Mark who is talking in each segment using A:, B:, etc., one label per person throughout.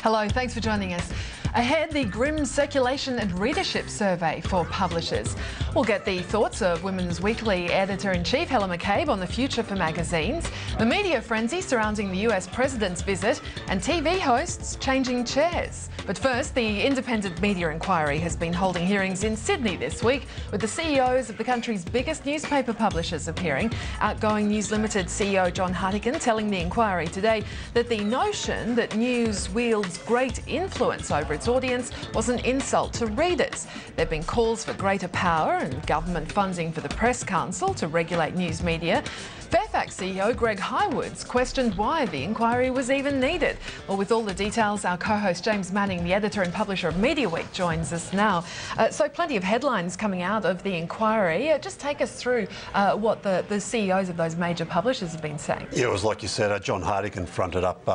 A: Hello, thanks for joining us. Ahead, the grim circulation and readership survey for publishers. We'll get the thoughts of Women's Weekly Editor-in-Chief Helen McCabe on the future for magazines, the media frenzy surrounding the US President's visit, and TV hosts changing chairs. But first, the independent media inquiry has been holding hearings in Sydney this week, with the CEOs of the country's biggest newspaper publishers appearing. Outgoing News Limited CEO John Hartigan telling the inquiry today that the notion that news wields great influence over its audience was an insult to readers. There have been calls for greater power and government funding for the Press Council to regulate news media. Fairfax CEO Greg Highwoods questioned why the inquiry was even needed. Well, with all the details, our co-host James Manning, the editor and publisher of Mediaweek, joins us now. So plenty of headlines coming out of the inquiry. Just take us through what the CEOs of those major publishers have been saying.
B: Yeah, it was like you said, John Hartigan fronted up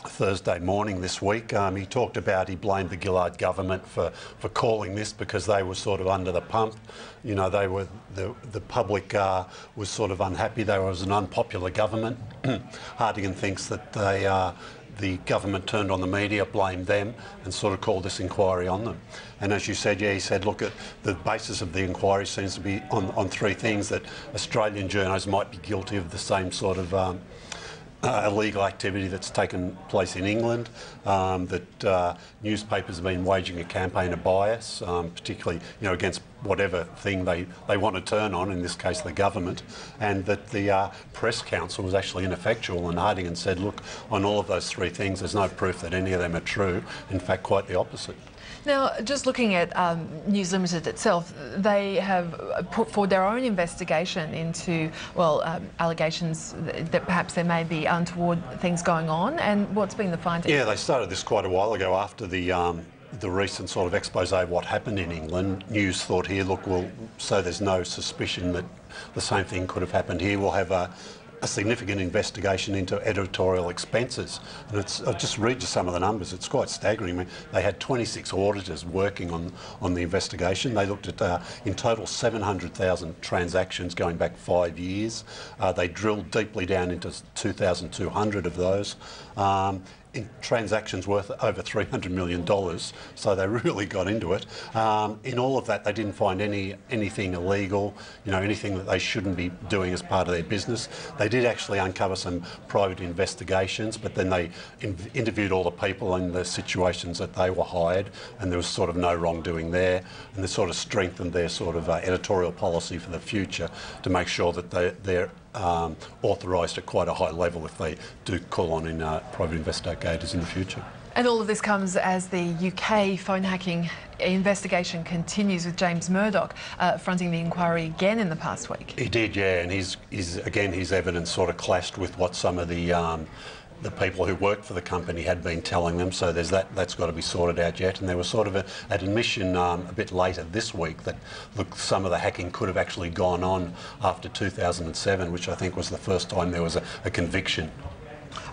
B: Thursday morning this week. He talked about, he blamed the Gillard government for calling this because they were sort of under the pump. You know, they were the public was sort of unhappy. There was an unpopular government. Hartigan thinks that the government turned on the media, blamed them, and sort of called this inquiry on them. And as you said, yeah, he said, look, at the basis of the inquiry seems to be on three things: that Australian journalists might be guilty of the same sort of illegal activity that's taken place in England, that newspapers have been waging a campaign of bias, particularly against whatever thing they want to turn on, in this case the government, and that the Press Council was actually ineffectual. And Hartigan said, look, on all of those three things there's no proof that any of them are true, in fact quite the opposite.
A: Now, just looking at News Limited itself, they have put forward their own investigation into, well, allegations that perhaps there may be untoward things going on. And what's been the finding? Yeah,
B: they started this quite a while ago after the recent sort of expose of what happened in England. News thought here, look, well, so there's no suspicion that the same thing could have happened here. We'll have a significant investigation into editorial expenses. And I'll just read you some of the numbers. It's quite staggering. I mean, they had 26 auditors working on the investigation. They looked at, in total, 700,000 transactions going back 5 years. They drilled deeply down into 2,200 of those. In transactions worth over $300 million, so they really got into it. In all of that, they didn't find anything illegal, anything that they shouldn't be doing as part of their business. They did actually uncover some private investigations, but then they interviewed all the people in the situations that they were hired, and there was sort of no wrongdoing there, and they sort of strengthened their sort of editorial policy for the future to make sure that they're authorised at quite a high level if they do call on in private investigators in the future.
A: And all of this comes as the UK phone hacking investigation continues, with James Murdoch fronting the inquiry again in the past week.
B: He did, yeah, and his evidence sort of clashed with what some of the people who worked for the company had been telling them, so there's that's got to be sorted out yet. And there was sort of an admission a bit later this week that, look, some of the hacking could have actually gone on after 2007, which I think was the first time there was a conviction.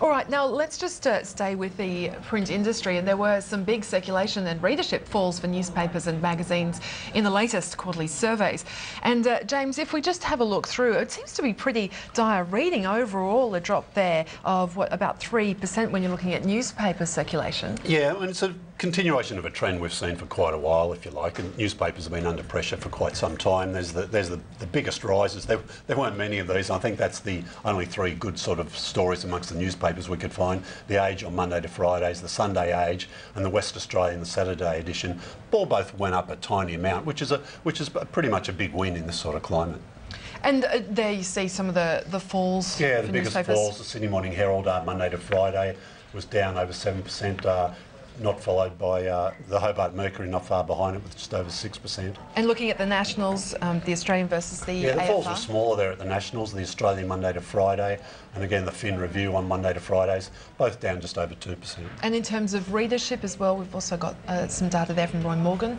A: All right, now let's just stay with the print industry. And there were some big circulation and readership falls for newspapers and magazines in the latest quarterly surveys. And James, if we just have a look through, it seems to be pretty dire reading. Overall, a drop there of about 3% when you're looking at newspaper circulation.
B: Yeah, and it's a continuation of a trend we've seen for quite a while, if you like, and newspapers have been under pressure for quite some time. There's the biggest rises. There weren't many of these. I think that's the only three good sort of stories amongst the newspapers we could find. The Age on Monday to Fridays, the Sunday Age, and the West Australian, the Saturday edition. Both went up a tiny amount, which is pretty much a big win in this sort of climate.
A: And there you see some of the falls.
B: Yeah,
A: the
B: biggest falls. The Sydney Morning Herald, Monday to Friday, was down over 7%. Not followed by the Hobart Mercury, not far behind it, with just over 6%.
A: And looking at the Nationals, the Australian versus the AFR?
B: The falls were smaller there at the Nationals, the Australian Monday to Friday, and again the Fin Review on Monday to Fridays, both down just over 2%.
A: And in terms of readership as well, we've also got some data there from Roy Morgan.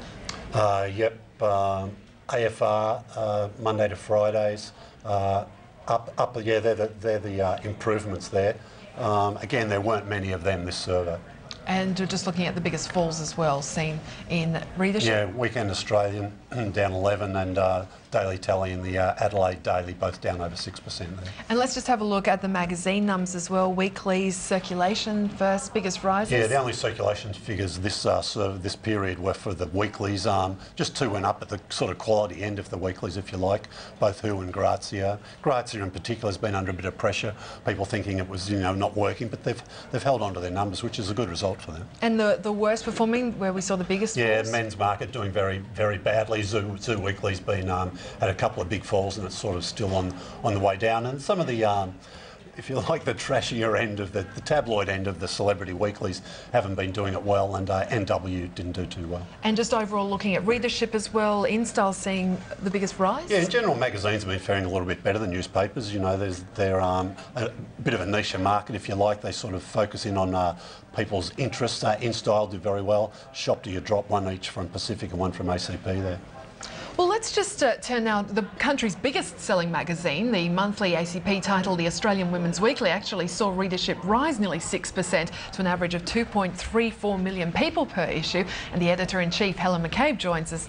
B: Yep, AFR, Monday to Fridays, up. Yeah, they're the improvements there. Again, there weren't many of them this survey.
A: And just looking at the biggest falls as well, seen in readership.
B: Yeah, Weekend Australian down 11 and Daily Tally and the Adelaide Daily both down over 6% there.
A: And let's just have a look at the magazine numbers as well. Weeklies, circulation first, biggest rises.
B: Yeah, the only circulation figures this period were for the weeklies. Just 2 went up at the sort of quality end of the weeklies, if you like, both Who and Grazia. Grazia in particular has been under a bit of pressure, people thinking it was, not working, but they've held on to their numbers, which is a good result for them.
A: And the worst performing, where we saw the biggest
B: Yeah,
A: falls?
B: men's market doing very, very badly. Zoo Weekly's been had a couple of big falls and it's sort of still on the way down. And some of the, if you like, the trashier end of the tabloid end of the celebrity weeklies haven't been doing it well, and NW didn't do too well.
A: And just overall looking at readership as well, InStyle seeing the biggest rise?
B: Yeah, in general, magazines have been faring a little bit better than newspapers. They're a bit of a niche market, if you like. They sort of focus in on people's interests. InStyle did very well. Shop Do You Drop, one each from Pacific and one from ACP there.
A: Well, let's just turn now to the country's biggest selling magazine. The monthly ACP title, The Australian Women's Weekly, actually saw readership rise nearly 6% to an average of 2.34 million people per issue. And the editor-in-chief, Helen McCabe, joins us now.